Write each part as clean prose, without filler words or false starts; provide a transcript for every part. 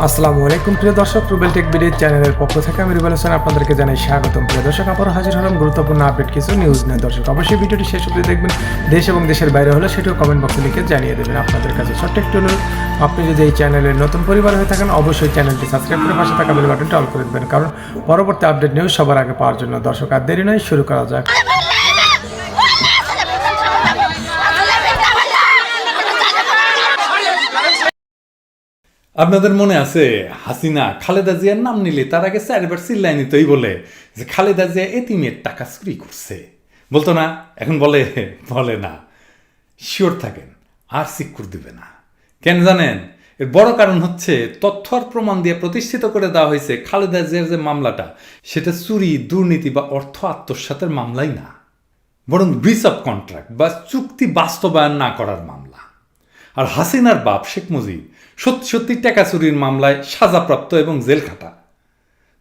আসসালামু আলাইকুম প্রিয় দর্শক, রুবেল টেক বিডি চ্যানেলের পক্ষ থেকে আমি রুবেল হোসেন আপনাদেরকে জানাই স্বাগতম। প্রিয় দর্শক, আবার হাজির হলাম গুরুত্বপূর্ণ আপডেট কিছু নিউজ নিয়ে। দর্শক, অবশ্যই ভিডিওটি শেষ অবধি দেখবেন। দেশ এবং দেশের বাইরে হলে সেটিও কমেন্ট বক্সে লিখে জানিয়ে দেবেন। আপনাদের কাছে ছোট্ট একটু অনুরোধ, আপনি যদি এই চ্যানেলের নতুন পরিবার হয়ে থাকেন অবশ্যই চ্যানেলটি সাবস্ক্রাইব করে পাশে থাকা বেল বাটনটি অল করে দেবেন, কারণ পরবর্তী আপডেট নিউজ সবার আগে পাওয়ার জন্য। দর্শক, আর দেরি নয়, শুরু করা যাক। আপনাদের মনে আছে হাসিনা খালেদা জিয়ার নাম নিলে তার আগে চারবার চিল্লাই নিতই বলে যে খালেদা জিয়া এতিমের টাকা চুরি করছে, বলতো না? এখন বলে না। শিওর থাকেন, আর সিকিউর দিবে না। কেন জানেন? এর বড় কারণ হচ্ছে তথ্য আর প্রমাণ দিয়ে প্রতিষ্ঠিত করে দেওয়া হয়েছে খালেদা জিয়ার যে মামলাটা, সেটা চুরি, দুর্নীতি বা অর্থ আত্মসাতের মামলাই না, বরং ব্রিচ অফ কন্ট্রাক্ট বা চুক্তি বাস্তবায়ন না করার মামলা। আর হাসিনার বাপ শেখ মুজিব সত্যি সত্যি টাকা চুরির মামলায় সাজাপ্রাপ্ত এবং জেল খাটা।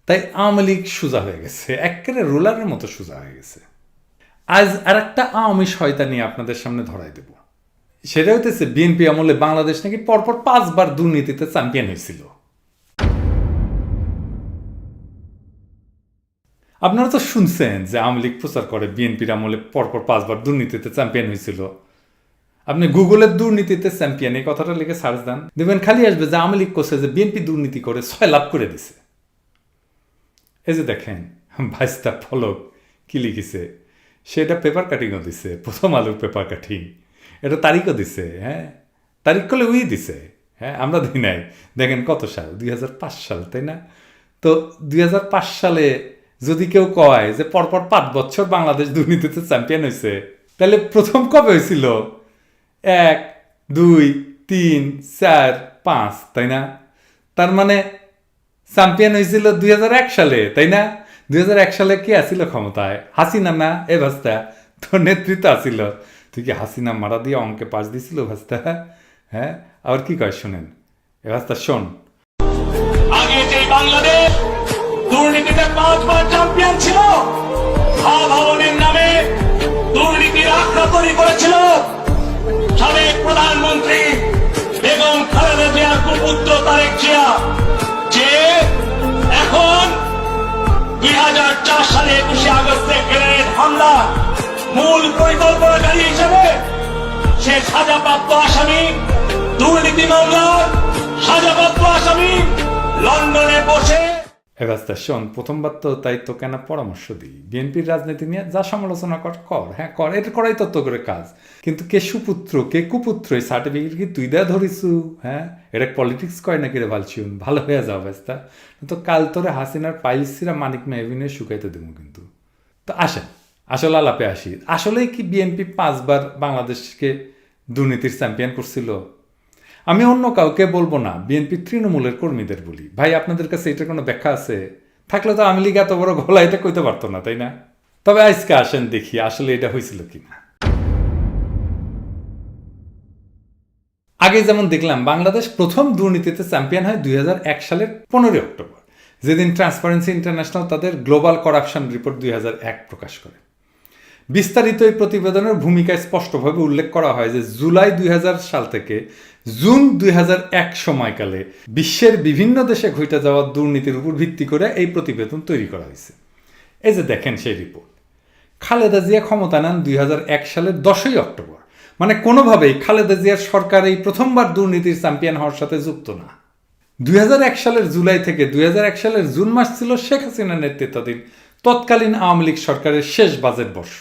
তাই আওয়ামী লীগ সোজা হয়ে গেছে, একেবারে রুলারের মতো সোজা হয়ে গেছে। আজ আর একটা আওয়ামী শয়তানি আপনাদের সামনে ধরাই দেব। সেটা হইতেছে বিএনপি আমলে বাংলাদেশ নাকি পরপর 5 বার দুর্নীতিতে চ্যাম্পিয়ন হয়েছিল। আপনারা তো শুনছেন যে আওয়ামী লীগ প্রচার করে বিএনপির আমলে পরপর 5 বার দুর্নীতিতে চ্যাম্পিয়ন হয়েছিল। আপনি গুগলের দুর্নীতিতে চ্যাম্পিয়ন এই কথাটা লিখে সার্চ দেন, দেখবেন খালি আসবে যে আওয়ামী লীগ করছে যে বিএনপি দুর্নীতি করে 6 লাভ করে দিছে। এই যে দেখেন ভাইস্তা ফলক কি লিখেছে, সেটা পেপার কাটিংও দিছে, প্রথম আলোর পেপার কাটিং। এটা তারিখও দিছে, হ্যাঁ, তারিখ করলে উই দিছে, হ্যাঁ, আমরা দিই নাই। দেখেন কত সাল, 2005 সাল, তাই না? তো 2005 সালে যদি কেউ কয় যে পরপর 5 বছর বাংলাদেশ দুর্নীতিতে চ্যাম্পিয়ন হয়েছে, তাহলে প্রথম কবে হয়েছিল? 1, 2, 3, 4, 5, তাই না? তার মানে চ্যাম্পিয়ন হয়েছিল 2001 সালে, তাই না? 2001 সালে কে আসিল ক্ষমতায়? হাসিনা না? এ ভাস্তা তোর নেতৃত্ব আসিল। তুই কি হাসিনা মারা দিয়ে অঙ্কে পাশ দিছিল ভাস্তা? হ্যাঁ, আবার কি কয় শোনেন, এ ভাস্তা শোন। আগে যে বাংলাদেশ দুর্নীতিতে 5 বার চ্যাম্পিয়ন ছিল, ভবনের নামে দুর্নীতির আখড়া তৈরি করেছিল সাবেক প্রধানমন্ত্রী বেগম খালেদা জিয়ার কুপুত্র তারেক জিয়া, যে এখন 2004 সালে 21 আগস্টে গ্রেনেড হামলা মূল পরিকল্পনাকারী হিসেবে সে সাজাপ্রাপ্ত আসামি, দুর্নীতি মামলার সাজাপ্রাপ্ত আসামি, লন্ডনে বসে। এবার শোন, প্রথমবার তো তাই তো কেন পরামর্শ দিই, বিএনপির রাজনীতি নিয়ে যা সমালোচনা কর, হ্যাঁ কর, এটা করাই তত্ত্ব করে কাজ। কিন্তু কে সুপুত্র কে কুপুত্র এই সার্টিফিকেট কি তুই দেয়া ধরিছু? হ্যাঁ, এটা পলিটিক্স কয় নাকি রে ভালছিউন, ভালো হয়ে যাও ব্যস্তা। তো কাল তোরে হাসিনার পাইলসিরা মানিক মেহবিনে শুকাইতে দেবো কিন্তু। তো আসেন আসলে আলাপে আসি। আসলেই কি বিএনপি 5 বার বাংলাদেশকে দুর্নীতির চ্যাম্পিয়ন করছিল? আমি অন্য কাউকে বলবো না, বিএনপি তৃণমূলের কর্মীদের বলি। ভাই, আপনাদের কাছে এটার কোনো ব্যাখ্যা আছে? থাকলে তো আওয়ামী লীগ এত বড় গলা এটা কইতে পারতো না, তাই না? তবে আজকে আসেন দেখি আসলে এটা হয়েছিল কিনা। আগে যেমন দেখলাম বাংলাদেশ প্রথম দুর্নীতিতে চ্যাম্পিয়ন হয় 2001 সালের 15 অক্টোবর, যেদিন ট্রান্সপারেন্সি ইন্টারন্যাশনাল তাদের গ্লোবাল করাপশন রিপোর্ট 2001 প্রকাশ করে। বিস্তারিত এই প্রতিবেদনের ভূমিকায় স্পষ্টভাবে উল্লেখ করা হয় যে জুলাই 2000 সাল থেকে জুন 2001 সময়কালে বিশ্বের বিভিন্ন দেশে ঘটে যাওয়া দুর্নীতির উপর ভিত্তি করে এই প্রতিবেদন তৈরি করা হয়েছে। এই যে দেখেন সেই রিপোর্ট। খালেদা জিয়া ক্ষমতা নেন 2001 সালের 10ই অক্টোবর, মানে কোনোভাবেই খালেদা জিয়ার সরকার এই প্রথমবার দুর্নীতির চ্যাম্পিয়ন হওয়ার সাথে যুক্ত না। 2001 সালের জুলাই থেকে 2001 সালের জুন মাস ছিল শেখ হাসিনার নেতৃত্বাধীন তৎকালীন আওয়ামী লীগ সরকারের শেষ বাজেট বর্ষ।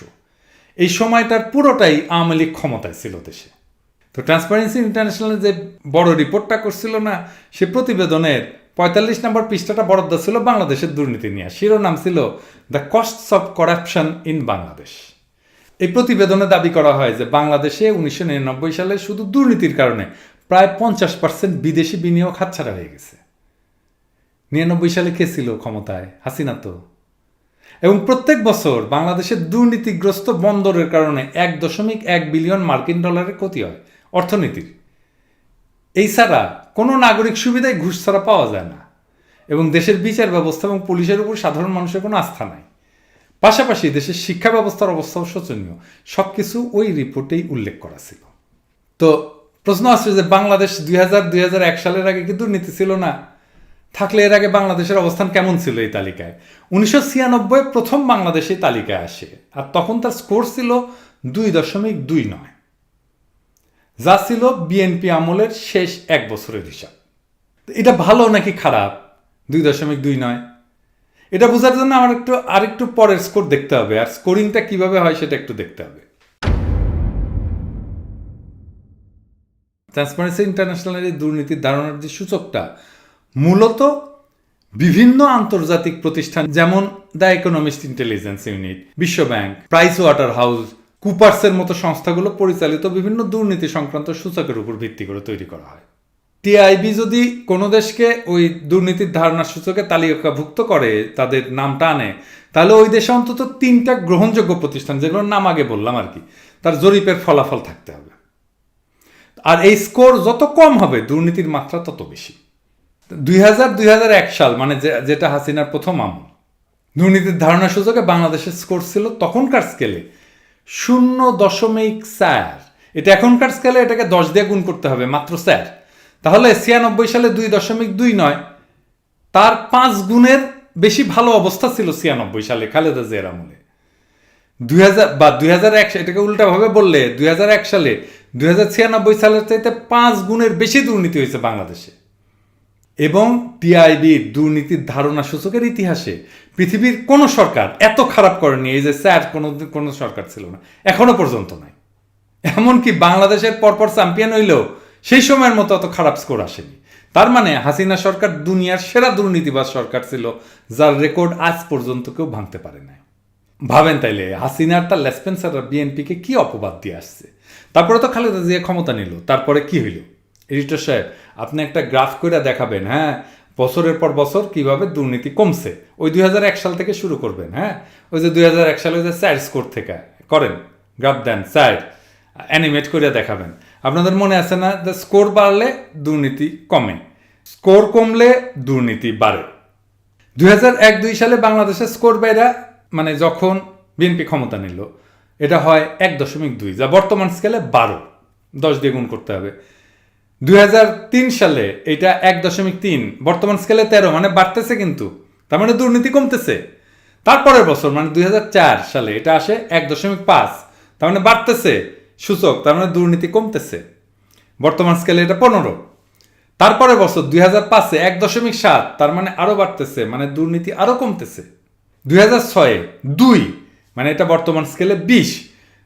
এই সময়টার পুরোটাই আওয়ামী লীগ ক্ষমতায় ছিল দেশে। তো ট্রান্সপারেন্সি ইন্টারন্যাশনালের যে বড় রিপোর্টটা করছিল না, সে প্রতিবেদনের 45 নম্বর পৃষ্ঠাটা বরাদ্দ ছিল বাংলাদেশের দুর্নীতি নিয়ে। শিরোনাম ছিল the costs of corruption in Bangladesh. এই প্রতিবেদনে দাবি করা হয় যে বাংলাদেশে 1999 সালে শুধু দুর্নীতির কারণে প্রায় 50% বিদেশি বিনিয়োগ হাতছাড়া হয়ে গেছে। 99 সালে কে ছিল ক্ষমতায়? হাসিনা তো। এবং প্রত্যেক বছর বাংলাদেশের দুর্নীতিগ্রস্ত বন্দরের কারণে 1.1 বিলিয়ন মার্কিন ডলারের ক্ষতি হয় অর্থনীতির। এই ছাড়া কোনো নাগরিক সুবিধায় ঘুষ ছাড়া পাওয়া যায় না, এবং দেশের বিচার ব্যবস্থা এবং পুলিশের উপর সাধারণ মানুষের কোনো আস্থা নাই। পাশাপাশি দেশের শিক্ষা ব্যবস্থার অবস্থাও শোচনীয়। সব কিছু ওই রিপোর্টেই উল্লেখ করা ছিল। তো প্রশ্ন আসছে যে বাংলাদেশ 2001 সালের আগে কি দুর্নীতি ছিল না? থাকলে এর আগে বাংলাদেশের অবস্থান কেমন ছিল এই তালিকায়? 1996 প্রথম বাংলাদেশ এই তালিকায় আসে, আর তখন তার স্কোর ছিল 2.29, যা ছিল বিএনপি আমলের শেষ এক বছরের হিসাব। এটা ভালো নাকি খারাপ 2.29? এটা বোঝার জন্য আমার আরেকটু পরের স্কোর দেখতে হবে, আর স্কোরিংটা কিভাবে হয় সেটা একটু দেখতে হবে। ট্রান্সপারেন্সি ইন্টারন্যাশনালের এই দুর্নীতির ধারণার যে সূচকটা মূলত বিভিন্ন আন্তর্জাতিক প্রতিষ্ঠান যেমন দ্য ইকোনমিস্ট ইন্টেলিজেন্স ইউনিট, বিশ্ব ব্যাংক, প্রাইস ওয়াটার হাউস, কুপার্সের মতো সংস্থাগুলো পরিচালিত বিভিন্ন দুর্নীতি সংক্রান্ত সূচকের উপর ভিত্তি করে তৈরি করা হয়। টিআইবি যদি কোনো দেশকে ওই দুর্নীতির ধারণার সূচকে তালিকাভুক্ত করে, তাদের নামটা আনে, তাহলে ওই দেশে অন্তত 3টা গ্রহণযোগ্য প্রতিষ্ঠান, যেগুলোর নাম আগে বললাম আর কি, তার জরিপের ফলাফল থাকতে হবে। আর এই স্কোর যত কম হবে দুর্নীতির মাত্রা তত বেশি। 2001 সাল মানে যেটা হাসিনার প্রথম আমল, দুর্নীতির ধারণা সূচকে বাংলাদেশের স্কোর ছিল তখনকার স্কেলে 0.4। এটা এখনকার স্কেলে এটাকে 10 দিয়ে গুণ করতে হবে, মাত্র 4। তাহলে 96 সালে 2.29, তার 5 গুণের বেশি ভালো অবস্থা ছিল 96 সালে খালেদা জিয়ার আমলে। 2001, এটাকে উল্টাভাবে বললে 2001 সালে 2096 সালের চাইতে 5 গুণের বেশি দুর্নীতি হয়েছে বাংলাদেশে। এবং টিআইবির দুর্নীতির ধারণা সূচকের ইতিহাসে পৃথিবীর কোনো সরকার এত খারাপ করেনি, এই যে স্যার কোনো সরকার ছিল না, এখনো পর্যন্ত নাই। এমনকি বাংলাদেশের পরপর চ্যাম্পিয়ন হইলেও সেই সময়ের মতো অত খারাপ স্কোর আসেনি। তার মানে হাসিনা সরকার দুনিয়ার সেরা দুর্নীতিবাজ সরকার ছিল, যার রেকর্ড আজ পর্যন্ত কেউ ভাঙতে পারে না। ভাবেন তাইলে হাসিনার তার লেসপেন্সাররা বিএনপিকে কি অপবাদ দিয়ে আসছে। তারপরে তো খালেদা জিয়া ক্ষমতা নিল, তারপরে কি হইল? এডিটর সাহেব, আপনি একটা গ্রাফ করে দেখাবেন, হ্যাঁ, বছরের পর বছর কিভাবে দুর্নীতি কমছে। ওই 2001 সাল থেকে শুরু করবেন, হ্যাঁ, ওই যে 2001 সালে যে 4 স্কোর থেকে করেন, গ্রাফ দেন 4, অ্যানিমেট করে দেখাবেন। আপনাদের মনে আছে না যে স্কোর বাড়লে দুর্নীতি কমে, স্কোর কমলে দুর্নীতি বাড়ে। 2001-2 সালে বাংলাদেশের স্কোর বাইরা, মানে যখন বিএনপি ক্ষমতা নিল, এটা হয় 1.2, যা বর্তমান স্কেলে 12, 10 দিয়ে গুণ করতে হবে। 2003 সালে এটা 1.3, বর্তমান স্কেলে 13, মানে বাড়তেছে, কিন্তু তার মানে দুর্নীতি কমতেছে। তারপরের বছর মানে 2004 সালে এটা আসে 1.5, তার মানে বাড়তেছে সূচক, তার মানে দুর্নীতি কমতেছে। বর্তমান স্কেলে এটা 15। তারপরের বছর 2005-এ 1.7, তার মানে আরো বাড়তেছে, মানে দুর্নীতি আরো কমতেছে। 2006-এ 2, মানে এটা বর্তমান স্কেলে 20।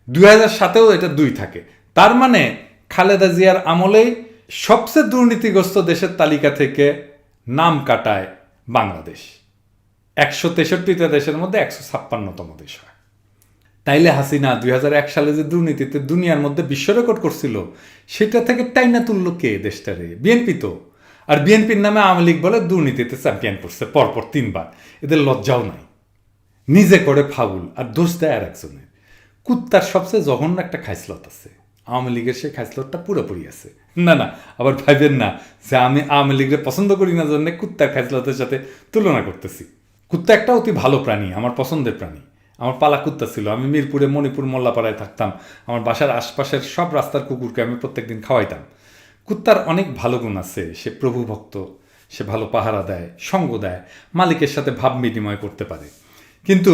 2007-এও এটা 2 থাকে। তার মানে খালেদা জিয়ার আমলেই সবচেয়ে দুর্নীতিগ্রস্ত দেশের তালিকা থেকে নাম কাটায় বাংলাদেশ। 163টা দেশের মধ্যে 156তম দেশ হয়। তাইলে হাসিনা 2001 সালে যে দুর্নীতিতে দুনিয়ার মধ্যে বিশ্ব রেকর্ড করছিল, সেটা থেকে টাইনা তুললো কে দেশটারে? বিএনপি তো। আর বিএনপির নামে আওয়ামী লীগ বলে দুর্নীতিতে চ্যাম্পিয়ন করছে পরপর 3 বার। এদের লজ্জাও নাই, নিজে করে ফাউল আর দোষ দেয় আর একজনের। কুত্তার সবচেয়ে জঘন্য একটা খাইসলত আছে, আওয়ামী লীগের সেই খাইসলতটা পুরোপুরি আছে। না, আবার ভাইবেন না যে আমি আওয়ামী লীগের পছন্দ করি না জন্য কুত্তার খাইসলতের সাথে তুলনা করতেছি। কুত্তা একটা অতি ভালো প্রাণী, আমার পছন্দের প্রাণী। আমার পালা কুত্তা ছিল, আমি মিরপুরে, মণিপুর, মোল্লাপাড়ায় থাকতাম। আমার বাসার আশপাশের সব রাস্তার কুকুরকে আমি প্রত্যেকদিন খাওয়াইতাম। কুত্তার অনেক ভালো গুণ আছে, সে প্রভু ভক্ত, সে ভালো পাহারা দেয়, সঙ্গ দেয়, মালিকের সাথে ভাব বিনিময় করতে পারে। কিন্তু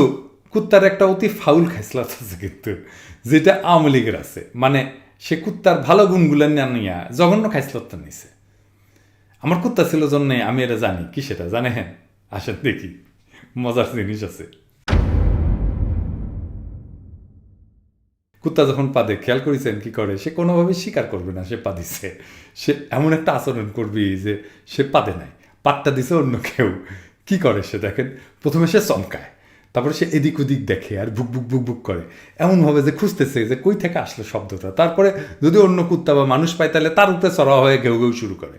কুত্তার একটা অতি ফাউল খাইসলত আছে কিন্তু, যেটা আওয়ামী লীগের আছে। মানে সে কুত্তার ভালো গুণগুলো নিয়ে জঘন্য খাইসলতটা নিছে। আমার কুত্তা ছিল জন্যে আমি এটা জানি। কি সেটা জানে? হ্যাঁ, আসেন দেখি, মজার জিনিস আছে। কুত্তা যখন পাদে, খেয়াল করেছেন কি করে? সে কোনোভাবে স্বীকার করবে না সে পাদিছে। সে এমন একটা আচরণ করবি যে সে পাদে নাই, পাতটা দিছে অন্য কেউ। কি করে সে দেখেন? প্রথমে সে চমকায়, তারপরে সে এদিক ওদিক দেখে আর বুক বুক বুক বুক করে, এমনভাবে যে খুঁজতেছে যে কই থেকে আসলো শব্দটা। তারপরে যদি অন্য কুত্তা বা মানুষ পায় তাহলে তার উপরে চড়া হয়ে ঘেউ ঘেউ শুরু করে।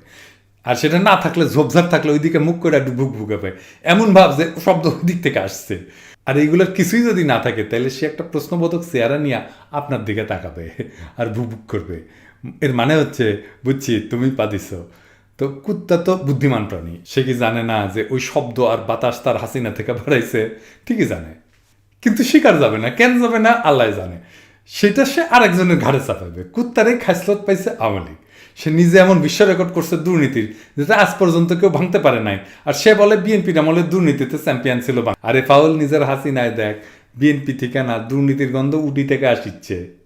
আর সেটা না থাকলে, ঝোপঝাপ থাকলে ওইদিকে মুখ করে একটু বুক বুকাবে, এমন ভাব যে শব্দ ওই দিক থেকে আসছে। আর এইগুলোর কিছুই যদি না থাকে তাহলে সে একটা প্রশ্নবোধক চেহারা নিয়ে আপনার দিকে তাকাবে আর বুক বুক করবে। এর মানে হচ্ছে, বুঝছি তুমি পাদিস। তো কুত্তা তো বুদ্ধিমান প্রাণী, সে কি জানে না যে ওই শব্দ আর বাতাস তার হাসিনা থেকে বাড়াইছে? ঠিকই জানে, কিন্তু শিকার যাবে না। কেন যাবে না আল্লাহ জানে। সেটা সে আরেকজনের ঘাড়ে চাপাবে। কুত্তারে খাইসলত পাইছে আওয়ামী লীগ, সে নিজে এমন বিশ্ব রেকর্ড করছে দুর্নীতির, যেটা আজ পর্যন্ত কেউ ভাঙতে পারে নাই। আর সে বলে বিএনপির আমলে দুর্নীতিতে চ্যাম্পিয়ন ছিল। আরে ফাউল, নিজের হাসি নাই দেখ, বিএনপি থেকে না, দুর্নীতির গন্ধ উডি থেকে আসিচ্ছে।